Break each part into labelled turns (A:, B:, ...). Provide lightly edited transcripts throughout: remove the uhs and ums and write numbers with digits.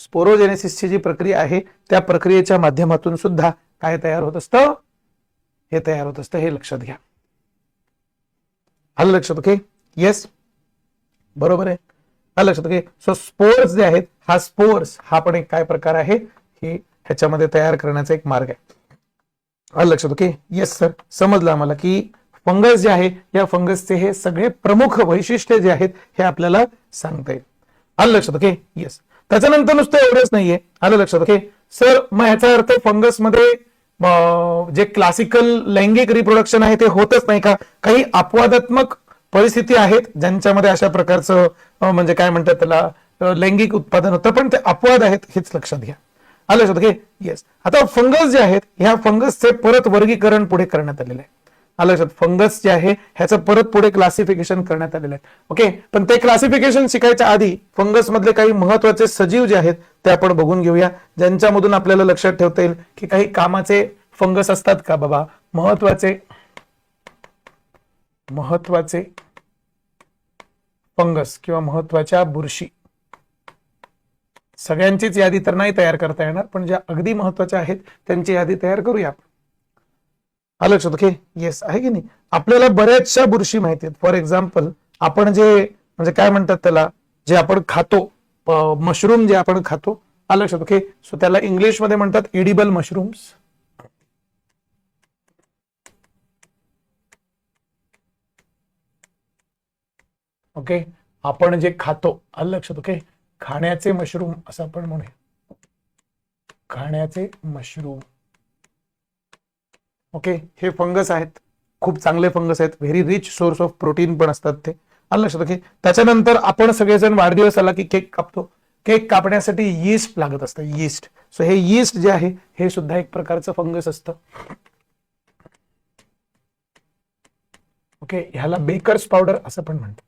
A: स्पोरोजेनेसिसची जी प्रक्रिया आहे त्या प्रक्रियेच्या माध्यमातून सुद्धा काय तयार होत असतं, हे तयार होत असतं, हे लक्षात घ्या. आलं लक्षात? ओके, येस, बरोबर आहे, आलं लक्षात? ओके, सो स्पोर्स जे आहेत, हा स्पोर्स हा पण एक काय प्रकार आहे, हे ह्याच्यामध्ये तयार करण्याचा एक मार्ग आहे. आलं लक्षात? ओके, येस सर, समजलं आम्हाला की फंगस जे आहे या फंगसचे हे सगळे प्रमुख वैशिष्ट्य जे आहेत हे आपल्याला सांगता येईल. आलं लक्षात? Okay, yes. त्याच्यानंतर नुसतं एवढंच नाहीये. आलं लक्षात? ओके सर, मग ह्याचा अर्थ फंगसमध्ये जे क्लासिकल लैंगिक रिप्रोडक्शन आहे ते होतच नाही का? काही अपवादात्मक परिस्थिती आहेत ज्यांच्यामध्ये अशा प्रकारचं म्हणजे काय म्हणतात त्याला लैंगिक उत्पादन होतं, पण ते अपवाद आहेत, हेच लक्षात घ्या. आलं लक्षात? Okay, yes. आता फंगस जे आहेत ह्या फंगसचे परत वर्गीकरण पुढे करण्यात आलेलं आहे. आलं लक्षात? फंगस जे आहे ह्याचं परत पुढे क्लासिफिकेशन करण्यात आलेलं आहे. ओके, पण ते क्लासिफिकेशन शिकायच्या आधी फंगस मधले काही महत्वाचे सजीव जे आहेत ते आपण बघून घेऊया, ज्यांच्यामधून आपल्याला लक्षात ठेवता येईल की काही कामाचे फंगस असतात का बाबा. महत्वाचे फंगस किंवा महत्वाच्या बुरशी, सगळ्यांचीच यादी तर नाही तयार करता येणार, पण ज्या अगदी महत्वाच्या आहेत त्यांची यादी तयार करूया. आलं लक्षात? ओके, येस, आहे की नाही. आपल्याला बऱ्याचशा बुरशी माहिती आहेत. फॉर एक्झाम्पल आपण जे म्हणजे काय म्हणतात त्याला, जे आपण खातो मशरूम जे आपण खातो. आलं लक्षात? ओके, सो त्याला इंग्लिशमध्ये म्हणतात एडिबल मशरूम्स. ओके, आपण जे खातो, आलं लक्षात? ओके, खाण्याचे मशरूम असं आपण म्हणूया, खाण्याचे मशरूम. ओके, हे फंगस आहेत, खूप चांगले फंगस आहेत, very rich source of protein पण असतात ते. आलं लक्षात? ओके, त्याच्यानंतर आपण सगळेजण वाढदिवस आला की केक कापतो. केक कापण्यासाठी यीस्ट लागत असतं, यीस्ट. सो हे यीस्ट जे आहे हे सुद्धा एक प्रकारचं फंगस असतं. ओके, ह्याला बेकर्स पावडर असं पण म्हणतात.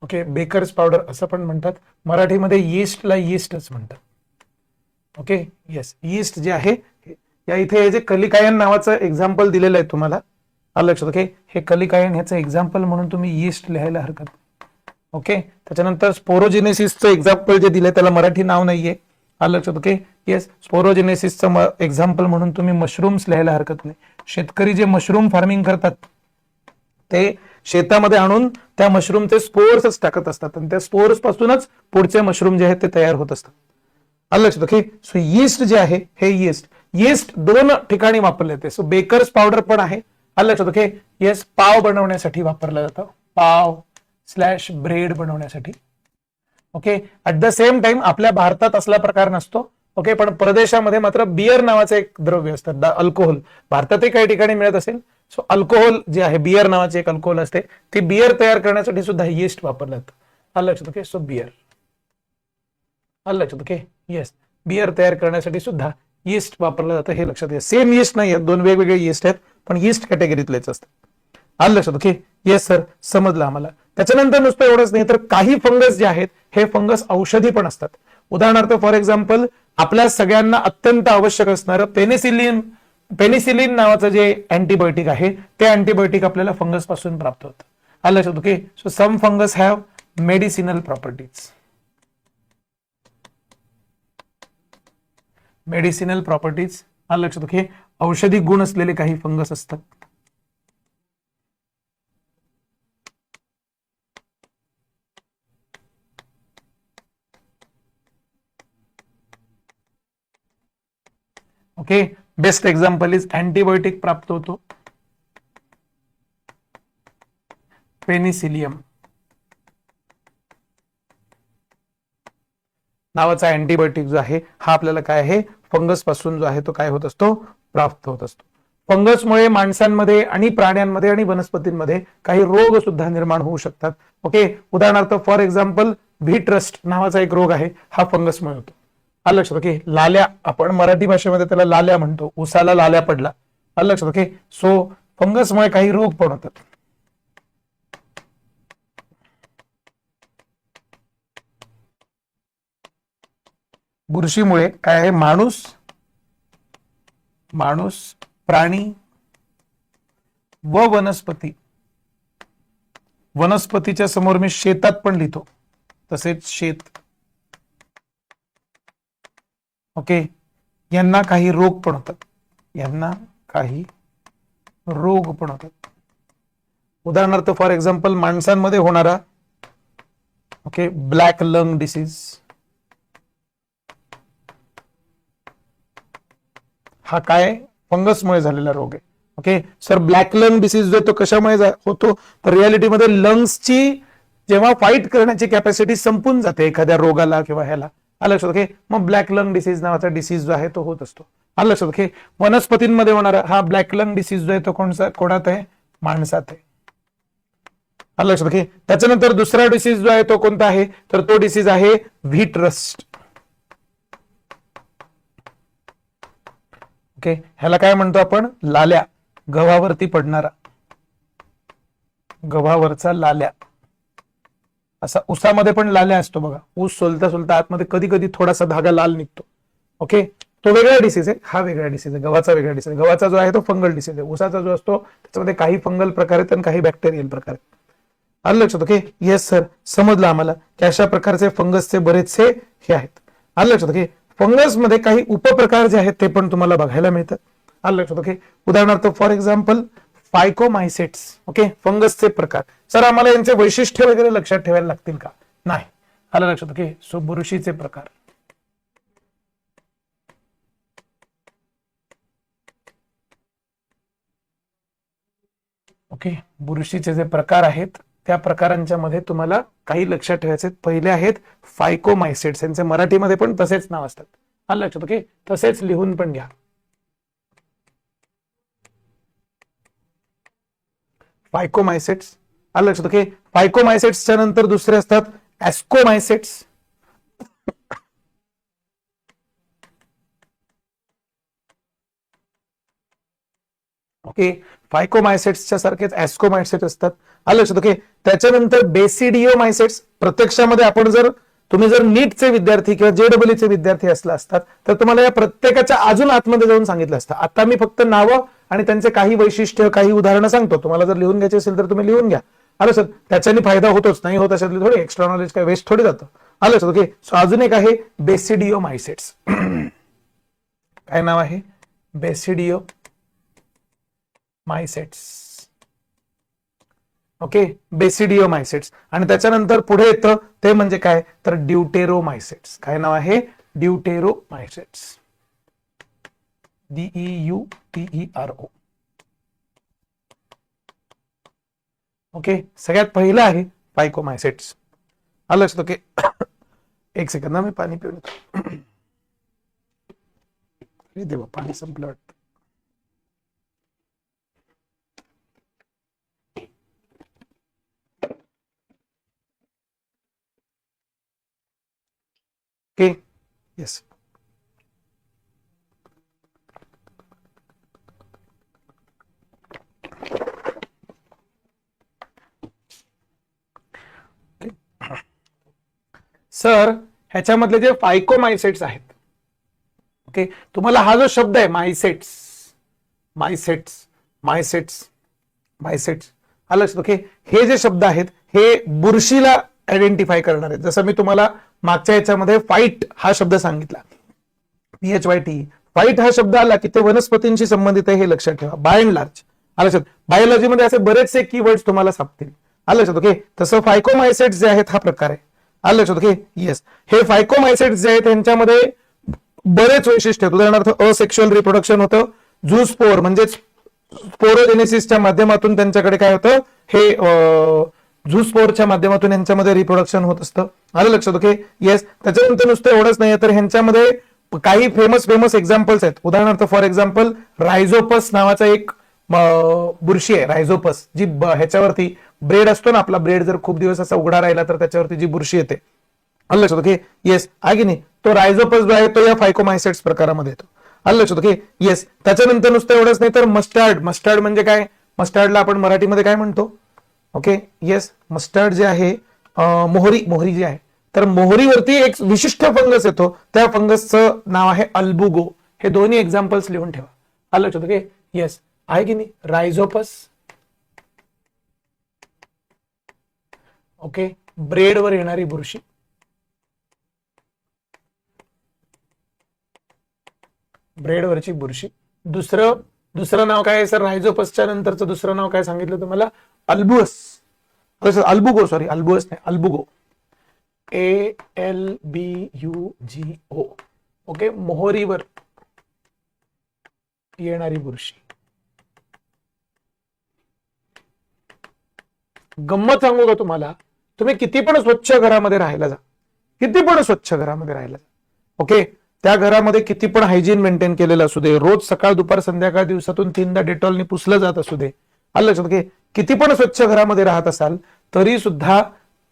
A: ओके, बेकर्स पावडर असं पण म्हणतात. मराठीमध्ये यीस्टला यीस्टच म्हणतात. ओके, येस, यीस्ट जे आहे या इथे जे कलिकायन नावाचं एक्झाम्पल दिलेलं आहे तुम्हाला. आलं लक्षात? ओके, हे कलिकायन ह्याचं एक्झाम्पल म्हणून तुम्ही यीस्ट लिहायला हरकत नाही. ओके, त्याच्यानंतर स्पोरोजेनेसिसचं एक्झाम्पल जे दिलंय त्याला मराठी नाव नाहीये. आलं लक्षात? ओके, येस, स्पोरोजेनेसिसचं एक्झाम्पल म्हणून तुम्ही मशरूम्स लिहायला हरकत नाही. शेतकरी जे मशरूम फार्मिंग करतात ते शेतामध्ये आणून त्या मशरूमचे स्पोर्स टाकत असतात आणि त्या स्पोर्स पासूनच पुढचे मशरूम जे आहेत ते तयार होत असतात. आलं लक्षात? ओके, सो यीस्ट जे आहे हे यीस्ट दोन ठिकाणी वापरले जाते. सो बेकर्स पावडर पण आहे. आलं लक्षात? ओके, येस, पाव बनवण्यासाठी वापरलं जातं, पाव / ब्रेड बनवण्यासाठी. Okay, at the same time आपल्या भारतात असला प्रकार नसतो. ओके, पण परदेशामध्ये मात्र बियर नावाचं एक द्रव्य असतं, अल्कोहोल. भारतातही काही ठिकाणी मिळत असेल. सो अल्कोहोल जे आहे, बियर नावाचे एक अल्कोहोल असते, ती बियर तयार करण्यासाठी सुद्धा यीस्ट वापरलं जातं. आलं लक्षात? Okay, so beer. आलं लक्षात? ओके, येस, बियर तयार करण्यासाठी सुद्धा यीस्ट वापरलं जातं, हे लक्षात घ्या. सेम यीस्ट नाही आहेत, दोन वेगवेगळे यीस्ट आहेत, पण यीस्ट कॅटेगरीतलेच असतात. आलं लक्षात? ओके, येस सर, समजलं आम्हाला. त्याच्यानंतर नुसतं एवढंच नाही तर काही फंगस जे आहेत हे फंगस औषधी पण असतात. उदाहरणार्थ फॉर एक्झाम्पल आपल्या सगळ्यांना अत्यंत आवश्यक असणारं पेनिसिलिन नावाचं जे अँटीबायोटिक आहे ते अँटीबायोटिक आपल्याला फंगस पासून प्राप्त होतं. आलं लक्षात? Okay, so some fungus have medicinal properties. Medicinal properties, आलं लक्षात? ओके, औषधी गुण असलेले काही फंगस असतात. Okay, best example is antibiotic प्राप्त होतो पेनिसिलियम नावाचा अँटीबायोटिक जो आहे हा आपल्याला काय आहे, फंगस पासून जो आहे तो काय होत असतो, प्राप्त होत असतो. फंगसमुळे माणसांमध्ये आणि प्राण्यांमध्ये आणि वनस्पतींमध्ये काही रोग सुद्धा निर्माण होऊ शकतात. ओके, उदाहरणार्थ फॉर एक्झाम्पल व्हीट रस्ट नावाचा एक रोग आहे, हा फंगसमुळे होतो. आलं लक्षात? ओके, लाल्या, आपण मराठी भाषेमध्ये त्याला लाल्या म्हणतो, उसाला लाल्या पडला. आलं लक्षात? ओके, सो फंगसमुळे काही रोग पण होतात. बुरशीमुळे काय आहे, माणूस, प्राणी व वनस्पती वनस्पतीच्या समोर मी शेतात पण लिहितो, तसेच शेत. ओके, यांना काही रोग पण होतात, यांना काही रोग पण होतात. उदाहरणार्थ फॉर एक्झाम्पल माणसांमध्ये होणारा ओके ब्लॅक लंग डिसीज, हा काय फंगसमुळे झालेला रोग आहे. Okay sir, black lung disease जो तो कशामुळे होतो, तर रियालिटीमध्ये लंग्सची जेव्हा फाईट करण्याची कॅपॅसिटी संपून जाते एखाद्या रोगाला किंवा ह्याला, आलं लक्षात. ओके, मग ब्लॅक लंग डिसीज नावाचा डिसीज जो आहे तो होत असतो, आलं लक्षात. ओके, वनस्पतींमध्ये होणारा हा ब्लॅक लंग डिसीज जो आहे तो कोणात आहे, माणसात आहे, आलं लक्षात. ओके, त्याच्यानंतर दुसरा डिसीज जो आहे तो कोणता आहे, तर तो डिसीज आहे व्हीट रस्ट. ओके, ह्याला काय म्हणतो आपण, लाल्या, गव्हावरती पडणारा, गव्हावरचा लाल्या. असा ऊसामध्ये पण लाल्या असतो बघा, ऊस सोलता सोलता आतमध्ये कधी कधी थोडासा धागा लाल निघतो. ओके, तो वेगळा डिसीज आहे, हा वेगळा डिसीज आहे, गव्हाचा वेगळा डिसीज आहे. गव्हाचा जो आहे तो फंगल डिसीज आहे, ऊसाचा जो असतो त्याच्यामध्ये काही फंगल प्रकार आहेत आणि काही बॅक्टेरियल प्रकार आहेत, आलं लक्षात. ओके, येस सर, समजलं आम्हाला की अशा प्रकारचे फंगसचे बरेचसे हे आहेत, आलं लक्षात. ओके, फंगसमध्ये काही उपप्रकार जे आहेत ते पण तुम्हाला बघायला मिळतात, आलं लक्षात. ओके, उदाहरणार्थ फॉर एक्झाम्पल फायकोमायसेट्स. ओके, फंगसचे प्रकार. सर आम्हाला यांचे वैशिष्ट्य वगैरे लक्षात ठेवायला लागतील का, नाही, आलं लक्षात. ओके, सो बुरशीचे प्रकार. ओके, बुरशीचे जे प्रकार आहेत त्या प्रकारांच्या मध्ये तुम्हाला काही लक्षात ठेवायचे. पहिले आहेत फायकोमायसेट्स, यांचे मराठीमध्ये पण तसेच नाव असतात, आलं लक्षात. ओके, तसेच लिहून पण घ्या. फायकोमायसेट्स, आलं लक्षात. ओके, फायकोमायसेट्सच्या नंतर दुसरे असतात ऍस्कोमायसेट्स. ओके, फायकोमायसेट्सच्या सारखेच ऍस्कोमायसेट्स असतात, आलं लक्षात. ओके, त्याच्यानंतर बेसिडिओमायसेट्स. प्रत्यक्षामध्ये आपण तुम्ही जर नीटचे विद्यार्थी किंवा जेडब्ल्यूचे विद्यार्थी असला असतात तर तुम्हाला या प्रत्येकाच्या अजून आतमध्ये जाऊन सांगितलं असतं. आता मी फक्त नावं आणि त्यांचे काही वैशिष्ट्य, काही उदाहरणं सांगतो. तुम्हाला जर लिहून घ्यायचे असेल तर तुम्ही लिहून घ्या, आलं सर. त्याच्याने फायदा होतोच, नाही होत असेल थोडी एक्स्ट्रा नॉलेज काय वेस्ट थोडी जातं, आलं सर. ओके, सो अजून एक आहे बेसिडिओमायसेट्स. काय नाव आहे, बेसिडिओ मायसेट्स. ओके, बेसिडिओमायसेट्स. आणि त्याच्यानंतर पुढे येतं ते म्हणजे काय, तर ड्यूटेरोमायसेट्स. काय नाव आहे, ड्यूटेरोमायसेट्स, DEUTERO. ओके, सगळ्यात पहिलं आहे फायकोमायसेट्स, आलं लक्षात. ओके, एक सेकंद ना, मी पाणी पिऊन येतो. देवा, पाणी संपलं वाटतं. Okay, yes. सर, ह्याच्यामधले जे फायकोमायसेट्स आहेत, ओके, तुम्हाला हा जो शब्द आहे मायसेट्स, मायसेट्स, मायसेट्स, मायसेट्स, आलं लक्षात. ओके, हे जे शब्द आहेत हे बुरशीला आयडेंटिफाय करणार आहेत. जसं मी तुम्हाला मागच्या याच्यामध्ये फाईट हा शब्द सांगितला, PHYT, फाईट हा शब्द आला की ते वनस्पतींशी संबंधित आहे, हे लक्षात ठेवा. बाय अँड लार्ज, आलं लक्षात. बायोलॉजीमध्ये असे बरेचसे कीवर्ड्स तुम्हाला सापडतील, आलं लक्षात. ओके, तसं फायकोमायसेट्स जे आहेत हा प्रकार आहे, आलं लक्षात. Okay, yes. हे फायकोमायसेट्स जे आहेत त्यांच्यामध्ये बरेच वैशिष्ट्य आहेत. उदाहरणार्थ असेक्शुअल रिप्रोडक्शन होतं, झूस्पोर म्हणजेच स्पोरोजेनेसिसच्या माध्यमातून त्यांच्याकडे काय होतं, हे झूस्पोरच्या माध्यमातून यांच्यामध्ये रिप्रोडक्शन होत असतं, आलं लक्षात. Okay, yes. त्याच्यानंतर नुसतं एवढंच नाही तर ह्यांच्यामध्ये काही फेमस एक्झाम्पल्स आहेत. उदाहरणार्थ फॉर एक्झाम्पल रायझोपस नावाचा एक बुरशी आहे, रायझोपस, जी ह्याच्यावरती ब्रेड असतो ना आपला, ब्रेड जर खूप दिवस असा उघडा राहिला तर त्याच्यावरती जी बुरशी येते, आलं लक्षात. ओके, येस, आहे की नाही, तो रायझोपस जो आहे तो या फायकोमायसेट्स प्रकारामध्ये येतो, आलं लक्षात. Okay, yes. त्याच्यानंतर नुसतं एवढंच नाही तर मस्टर्ड. मस्टर्ड म्हणजे काय, मस्टर्डला आपण मराठीमध्ये काय म्हणतो, ओके, येस, मस्टर्ड जे आहे मोहरी, मोहरी जी आहे, तर मोहरीवरती एक विशिष्ट फंगस येतो, त्या फंगसचं नाव आहे अल्बुगो. हे दोन्ही एक्झाम्पल्स लिहून ठेवा, आलं लक्षात. ओके, येस, आहे की नाही, रायझोपस ओके, ब्रेडवर येणारी बुरशी, ब्रेडवरची बुरशी. दुसरं नाव काय आहे सर? रायझोपसच्या नंतरचं दुसरं नाव काय सांगितलं तुम्हाला? अल्बुअस. अल्बुगो, सॉरी अल्बुअस नाही, अल्बुगो. ALBUGO. ओके, मोहरीवर येणारी बुरशी. गंमत सांगू का तुम्हाला? तुम्ही किती पण स्वच्छ घरामध्ये राहायला जा, किती पण स्वच्छ घरामध्ये राहायला जा, ओके, त्या घरामध्ये किती पण हायजीन मेंटेन केलेलं असू दे, रोज सकाळ दुपार संध्याकाळ दिवसातून 3दा डेटॉलने पुसलं जात असू दे, आलं लक्षात, की किती पण स्वच्छ घरामध्ये राहत असाल तरी सुद्धा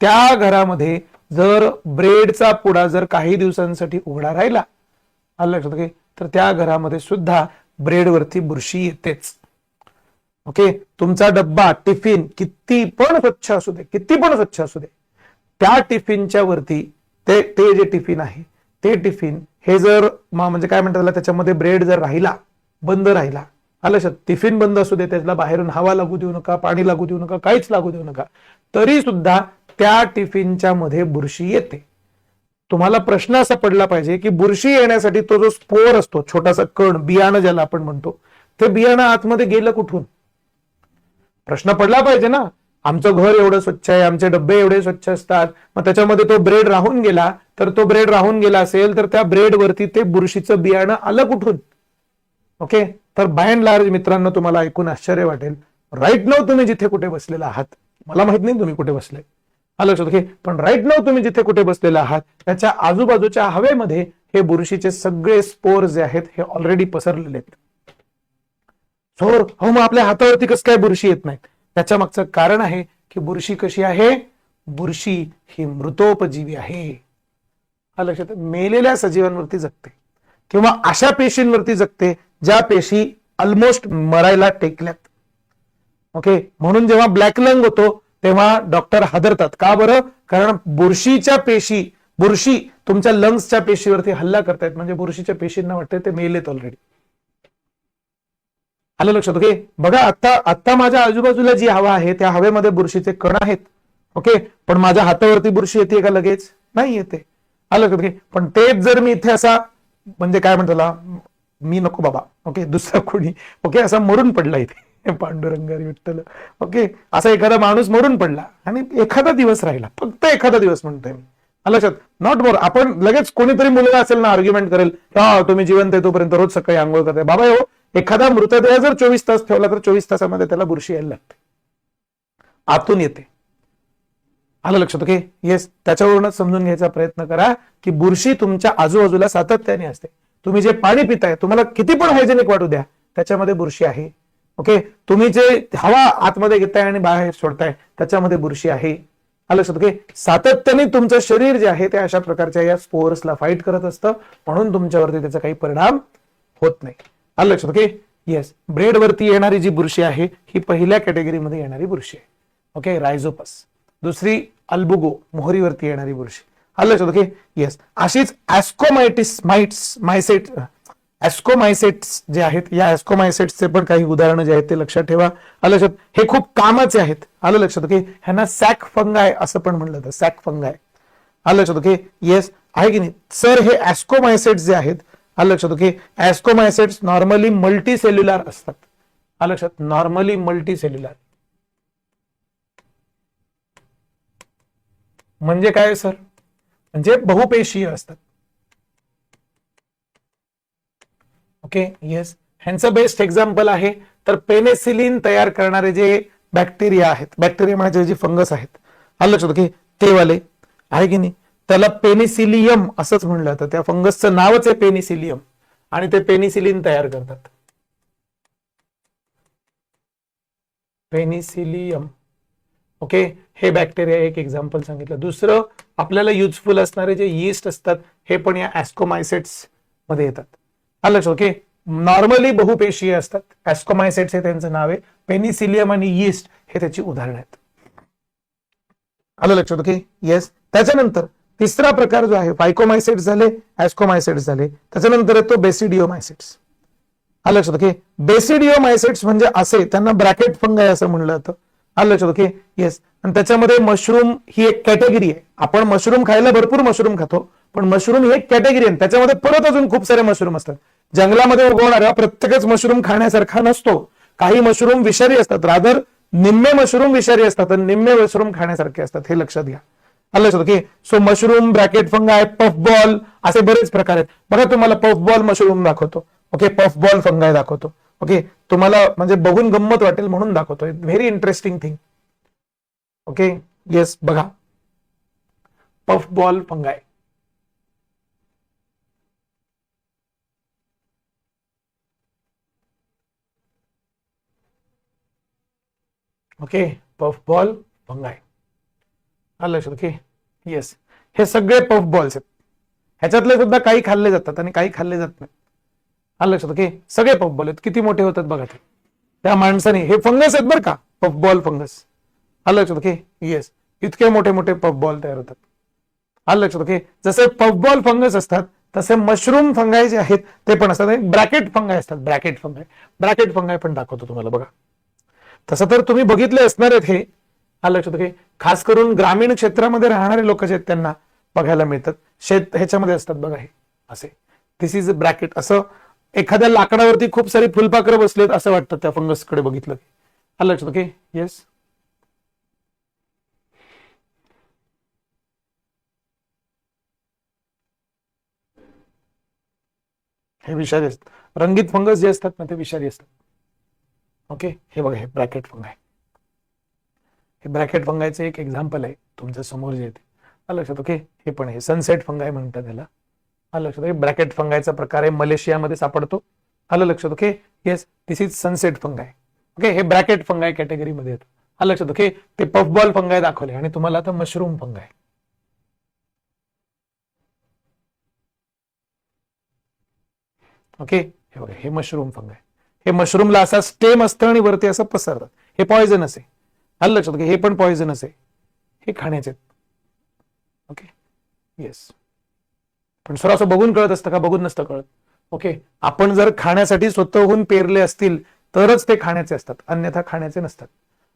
A: त्या घरामध्ये जर ब्रेडचा पुडा जर काही दिवसांसाठी उघडा राहिला, आलं लक्षात, की तर त्या घरामध्ये सुद्धा ब्रेडवरती बुरशी येतेच. ओके, तुमचा डब्बा टिफिन किती पण स्वच्छ असू दे, किती पण स्वच्छ असू दे, त्या टिफिनच्या वरती ते जे टिफिन आहे ते टिफिन हे जर म्हणजे काय म्हणतात त्याच्यामध्ये ब्रेड जर राहिला, बंद राहिला, आलं लक्षात, टिफिन बंद असू दे, त्याला बाहेरून हवा लागू देऊ नका, पाणी लागू देऊ नका, काहीच लागू देऊ नका, तरी सुद्धा त्या टिफिनच्या मध्ये बुरशी येते. तुम्हाला प्रश्न असा पडला पाहिजे की बुरशी येण्यासाठी तो जो स्पोर असतो, छोटासा कण, बियाणं ज्याला आपण म्हणतो, ते बियाणं आतमध्ये गेलं कुठून? प्रश्न पडला पाहिजे ना. आमचं घर एवढं स्वच्छ आहे, आमचे डब्बे एवढे स्वच्छ असतात, मग त्याच्यामध्ये तो ब्रेड राहून गेला, तर तो ब्रेड राहून गेला असेल तर त्या ब्रेड वरती ते बुरशीचं बियाणं आलं कुठून? ओके, तर बाय अँड लार्ज मित्रांनो तुम्हाला ऐकून आश्चर्य वाटेल, राईट नाव तुम्ही जिथे कुठे बसलेला आहात, मला माहित नाही तुम्ही कुठे बसले, आलं लक्षात, ओके, पण राईट नाव तुम्ही जिथे कुठे बसलेला आहात त्याच्या आजूबाजूच्या हवेमध्ये हे बुरशीचे सगळे स्पोर जे आहेत हे ऑलरेडी पसरलेले आहेत. सर हो, मग आपल्या हातावरती कसं काय बुरशी येत नाही? त्याच्या मागचं कारण आहे की बुरशी कशी आहे? बुरशी ही मृतोपजीवी आहे. हा लक्षात, मेलेल्या सजीवांवरती जगते किंवा अशा पेशींवरती जगते ज्या पेशी ऑलमोस्ट मरायला टेकल्यात. ओके, म्हणून जेव्हा ब्लॅक लंग होतो तेव्हा डॉक्टर हादरतात. का बरं? कारण बुरशी तुमच्या लंग्सच्या पेशीवरती हल्ला करतायत, म्हणजे बुरशीच्या पेशींना वाटते ते मेलेत ऑलरेडी. आलं लक्षात, ओके. बघा आता माझ्या आजूबाजूला जी हवा आहे त्या हवेमध्ये बुरशीचे कण आहेत, ओके, पण माझ्या हातावरती बुरशी येते का लगेच? नाही येते. आलं लक्षात, ओके. पण तेच जर मी इथे असा, म्हणजे काय म्हणतो, मी नको बाबा, ओके, दुसरा कोणी, ओके, असा मरून पडला इथे, पांडुरंगारी विठ्ठल, ओके, असा एखादा माणूस मरून पडला आणि एखादा दिवस राहिला, फक्त एखादा दिवस म्हणतोय मी, आलं लक्षात, नॉट मोर. आपण लगेच कोणीतरी मुलगा असेल ना आर्ग्युमेंट करेल, तुम्ही जिवंत आहे तोपर्यंत रोज सकाळी आंघोळ करताय. बाबा हो, एखादा मृतदेह जर 24 तास ठेवला तर 24 तासामध्ये त्याला बुरशी यायला लागते, आतून येते. आलं लक्षात, ओके. येस, त्याच्यावरूनच समजून घ्यायचा प्रयत्न करा की बुरशी तुमच्या आजूबाजूला सातत्याने असते. तुम्ही जे पाणी पिताय, तुम्हाला किती पण हायजेनिक वाटू द्या, त्याच्यामध्ये बुरशी आहे. ओके, तुम्ही जे हवा आतमध्ये घेताय आणि बाहेर सोडताय त्याच्यामध्ये बुरशी आहे. आलं लक्षात, ओके. सातत्याने तुमचं शरीर जे आहे ते अशा प्रकारच्या या स्पोर्सला फाईट करत असतं, म्हणून तुमच्यावरती त्याचा काही परिणाम होत नाही. आलं लक्षात, ओके. येस, ब्रेड वरती येणारी जी बुरशी आहे ही पहिल्या कॅटेगरीमध्ये येणारी बुरशी आहे, ओके, रायझोपस. दुसरी अल्बुगो, मोहरीवरती येणारी बुरशी. आलं लक्षात, ओके. येस, अशीच ऍस्कोमायसेट्स जे आहेत, या ऍस्कोमायसेट्सचे पण काही उदाहरणं जे आहेत ते लक्षात ठेवा. आलं लक्षात, हे खूप कामाचे आहेत. आलं लक्षात, ओके. ह्यांना सॅक फंगाय असं पण म्हणलं जातं, सॅक फंगाय. आलं लक्षात, ओके. येस, आहे की नाही सर? हे ऍस्कोमायसेट्स जे आहेत, आलं लक्षात, ओके, ऍस्कोमायसेट्स नॉर्मली मल्टीसेल्युलर असतात. आलं लक्षात, नॉर्मली मल्टीसेल्युलर म्हणजे काय सर? म्हणजे बहुपेशीय असतात. ओके, येस, ह्यांचं बेस्ट एक्झाम्पल आहे तर पेनिसिलिन तयार करणारे जे बॅक्टेरिया आहेत, बॅक्टेरिया म्हणजे जे फंगस आहेत, आलं लक्षात, ओके, ते वाले आहे की नाही, त्याला पेनिसिलियम असंच म्हणलं जातं. त्या फंगसचं नावच आहे पेनिसिलियम आणि ते पेनिसिलिन तयार करतात. पेनिसिलियम, ओके, हे बॅक्टेरिया एक एक्झाम्पल सांगितलं. दुसरं आपल्याला युजफुल असणारे जे यीस्ट असतात हे पण या ऍस्कोमायसेट्स मध्ये येतात. आलं लक्षात, ओके. नॉर्मली बहुपेशीय असतात. ऍस्कोमायसेट्स हे त्यांचं नाव आहे. पेनिसिलियम आणि यीस्ट हे त्याची उदाहरणं आहेत. आलं लक्षात, ओके. येस, त्याच्यानंतर तिसरा प्रकार जो आहे, फायकोमायसेट्स झाले, ऍस्कोमायसेट्स झाले, त्याच्यानंतर येतो बेसिडिओमायसेट्स. आलं लक्षात, ओके. बेसिडिओमायसेट्स म्हणजे असे, त्यांना ब्रॅकेट फंगाय असं म्हणलं जातं. आलं लक्षात. Okay yes. आणि त्याच्यामध्ये मशरूम ही एक कॅटेगरी आहे. आपण मशरूम खायला भरपूर मशरूम खातो, पण मशरूम ही एक कॅटेगरी आहे. त्याच्यामध्ये परत अजून खूप सारे मशरूम असतात. जंगलामध्ये उगवणाऱ्या प्रत्येकच मशरूम खाण्यासारखा नसतो. काही मशरूम विषारी असतात. रादर निम्मे मशरूम विषारी असतात आणि निम्मे मशरूम खाण्यासारखे असतात. हे लक्षात घ्या. आलं लक्षात. Okay so mushroom, bracket fungi, puff ball असे बरेच प्रकार आहेत. बघा तुम्हाला पफ बॉल मशरूम दाखवतो. ओके पफ बॉल फंगाय दाखवतो. ओके तुम्हाला म्हणजे बघून गंमत वाटेल म्हणून दाखवतोय. Very interesting thing. Okay yes बघा puff ball fungi. Okay puff ball fungi. आलं लक्षात. ओके येस हे सगळे पफ बॉल्स आहेत. ह्याच्यातले सुद्धा काही खाल्ले जातात आणि काही खाल्ले जात नाही. आलं लक्षात. ओके सगळे पफ बॉल आहेत. किती मोठे होतात बघा ते. त्या माणसाने हे फंगस आहेत बरं का, पफ बॉल फंगस. आलं लक्षात. ओके येस इतके मोठे मोठे पफ बॉल तयार होतात. आलं लक्षात. ओके जसे पफ बॉल फंगस असतात तसे मशरूम फंगाय जे आहेत ते पण असतात. ब्रॅकेट फंगाय असतात. ब्रॅकेट फंगाय पण दाखवतो तुम्हाला बघा. तसं तर तुम्ही बघितले असणार आहेत हे. आलं लक्षात. ओके खास करून ग्रामीण क्षेत्रामध्ये राहणारे लोक जे आहेत त्यांना बघायला मिळतात. शेत ह्याच्यामध्ये असतात बघा हे असे. दिस इज ब्रॅकेट. असं एखाद्या लाकडावरती खूप सारी फुलपाखरं बसलेत असं वाटतं त्या फंगसकडे बघितलं. आलं लक्षात. ओके येस हे विषारी असतात. रंगीत फंगस जे असतात ना ते विषारी असतात. ओके हे बघा हे ब्रॅकेट फंगाय. हे ब्रॅकेट फंगायचं एक एक्झाम्पल आहे तुमच्या समोर जे येते. आलं लक्षात. ओके हे पण हे सनसेट फंगाय म्हणतात त्याला. आलं लक्षात. ब्रॅकेट फंगायचा प्रकार आहे मलेशियामध्ये सापडतो. आलं लक्षात. Okay yes this is sunset फंगाय. Okay हे ब्रॅकेट फंगाय कॅटेगरीमध्ये येतं. आलं लक्षात. ओके ते पफबॉल फंगाय दाखवले आणि तुम्हाला आता मशरूम फंगाय. ओके हे बघा हे मशरूम फंगाय. हे मशरूमला असा स्टेम असतं आणि वरती असं पसरतात. हे पॉयझनस आहे. आलं लक्षात. हे पण पॉयझनस आहे. हे खाण्याचे. ओके येस पण सर असं बघून कळत असतं का? बघून नसतं कळत. ओके आपण जर खाण्यासाठी स्वतःहून पेरले असतील तरच ते खाण्याचे असतात, अन्यथा खाण्याचे नसतात.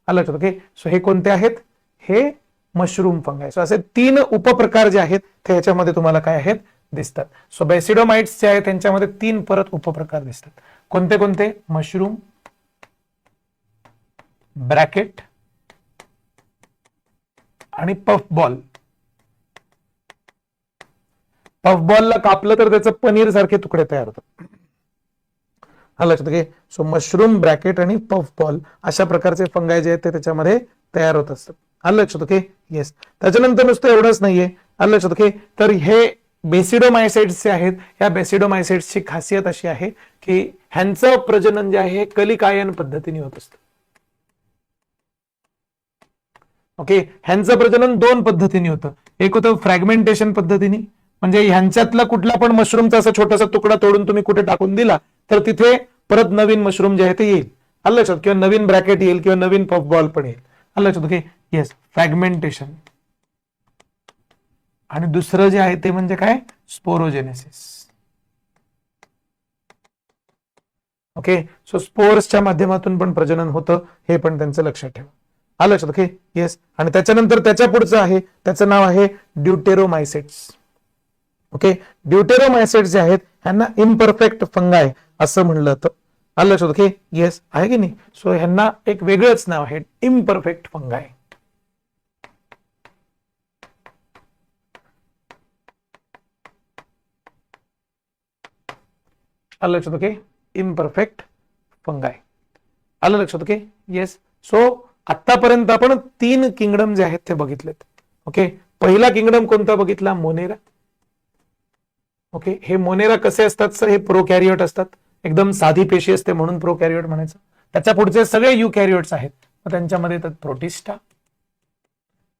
A: आलं लक्षात. ओके सो हे कोणते आहेत? हे मशरूम फंगाय. सो असे 3 उपप्रकार जे आहेत ते ह्याच्यामध्ये तुम्हाला काय आहेत दिसतात. सो बेसिडोमाइट्स जे आहेत त्यांच्यामध्ये 3 परत उपप्रकार दिसतात. कोणते कोणते? मशरूम, ब्रॅकेट आणि पफ बॉल. पफ बॉलला कापलं तर त्याचं पनीर सारखे तुकडे तयार होतात. हा लक्षात घे. सो मशरूम, ब्रॅकेट आणि पफ बॉल अशा प्रकारचे फंगाय जे आहेत ते त्याच्यामध्ये तयार होत असतात. आलं लक्षात. ओके येस त्याच्यानंतर नुसतं एवढंच नाहीये. आलं लक्षात. ओके तर हे बेसिडोमायसाइट्स जे आहेत या बेसिडोमायसाइट्सची खासियत अशी आहे की ह्यांचं प्रजनन जे आहे हे कलिकायन पद्धतीने होत असतं. ओके ह्यांचं प्रजनन 2 पद्धतीने होतं. एक होतं फ्रॅगमेंटेशन पद्धतीने, म्हणजे ह्यांच्यातला कुठला पण मशरूमचा असा छोटासा तुकडा तोडून तुम्ही कुठे टाकून दिला तर तिथे परत नवीन मशरूम जे आहे ते येईल. आलं लक्षात. किंवा नवीन ब्रॅकेट येईल किंवा नवीन पफ बॉल पण येईल. आलं लक्षात. Okay yes fragmentation. आणि दुसरं जे आहे ते म्हणजे काय? स्पोरोजेनेसिस. ओके सो स्पोर्सच्या माध्यमातून पण प्रजनन होतं हे पण त्यांचं लक्षात ठेवा. आलं लक्षात. ओके येस आणि त्याच्यानंतर त्याच्या पुढचं आहे त्याचं नाव आहे ड्यूटेरोमायसेट्स. ओके ड्यूटेरोमायसेट्स जे आहेत ह्यांना इम्परफेक्ट फंगाय असं म्हणलं जातं. आलं लक्षात. ओके येस आहे की नाही. सो ह्यांना एक वेगळंच नाव आहे इम्परफेक्ट फंगाय. आलं लक्षात. Okay imperfect फंगाय. आलं लक्षात. ओके येस सो आतापर्यंत आपण 3 किंगडम जे आहेत ते बघितलेत. ओके पहिला किंगडम कोणता बघितला? मोनेरा. ओके हे मोनेरा कसे असतात सर? हे प्रोकॅरियोट असतात. एकदम साधी पेशी असते म्हणून प्रोकॅरियोट म्हणायचं. त्याच्या पुढचे सगळे युकॅरियोट्स आहेत. त्यांच्यामध्ये येतात प्रोटिस्टा,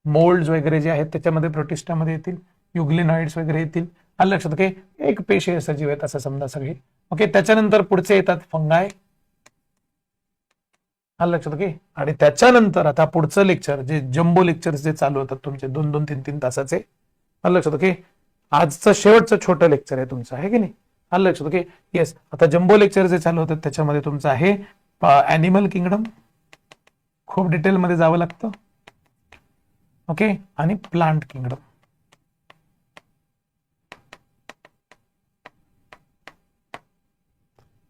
A: मोल्ड्स वगैरे जे आहेत त्याच्यामध्ये प्रोटिस्टामध्ये येतील. युग्लिनॉइड्स वगैरे येतील. आलं लक्षात. ओके एक पेशी सजीव आहेत असं समजा सगळे. ओके त्याच्यानंतर पुढचे येतात फंगाय. आलं लक्षात. ओके आणि त्याच्यानंतर आता पुढचं लेक्चर जे जम्बो लेक्चर्स जे चालू होतात तुमचे 2-2, 3-3 तासाचे. आलं लक्षात. ओके आजचं शेवटचं छोटं लेक्चर आहे तुमचं आहे की नाही. आलं लक्षात. ओके येस आता जम्बो लेक्चर जे चालू होतात त्याच्यामध्ये तुमचं आहे ॲनिमल किंगडम, खूप डिटेलमध्ये जावं लागतं. ओके, आणि प्लांट किंगडम.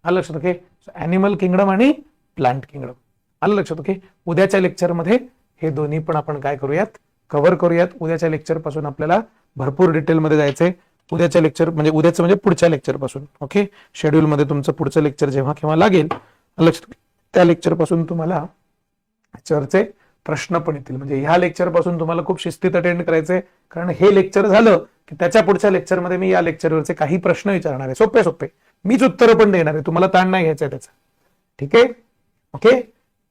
A: आलं लक्षात. ओके, ॲनिमल किंगडम आणि प्लांट किंगडम आलं लक्षात. ओके, उद्याच्या लेक्चरमध्ये हे दोन्ही पण आपण काय करूयात, कव्हर करूयात. उद्याच्या लेक्चर पासून आपल्याला भरपूर डिटेलमध्ये जायचंय. उद्याच्या लेक्चर म्हणजे उद्याचं म्हणजे पुढच्या लेक्चर पासून. ओके, शेड्यूल मध्ये तुमचं पुढचं लेक्चर जेव्हा केव्हा लागेल लक्षात, त्या लेक्चर पासून तुम्हाला चर्चे प्रश्न पण येतील. म्हणजे ह्या लेक्चर पासून तुम्हाला खूप शिस्तीत अटेंड करायचंय, कारण हे लेक्चर झालं की त्याच्या पुढच्या लेक्चरमध्ये मी या लेक्चरवरचे काही प्रश्न विचारणार आहे, सोपे सोपे. मीच उत्तरं पण देणार आहे, तुम्हाला ताण नाही घ्यायचा त्याचा. ठीक आहे. ओके,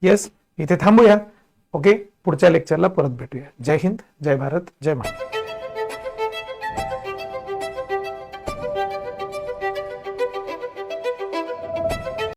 A: येस, इथे थांबूया. ओके, पुढच्या लेक्चरला परत भेटूया. जय हिंद, जय भारत, जय महाराष्ट्र.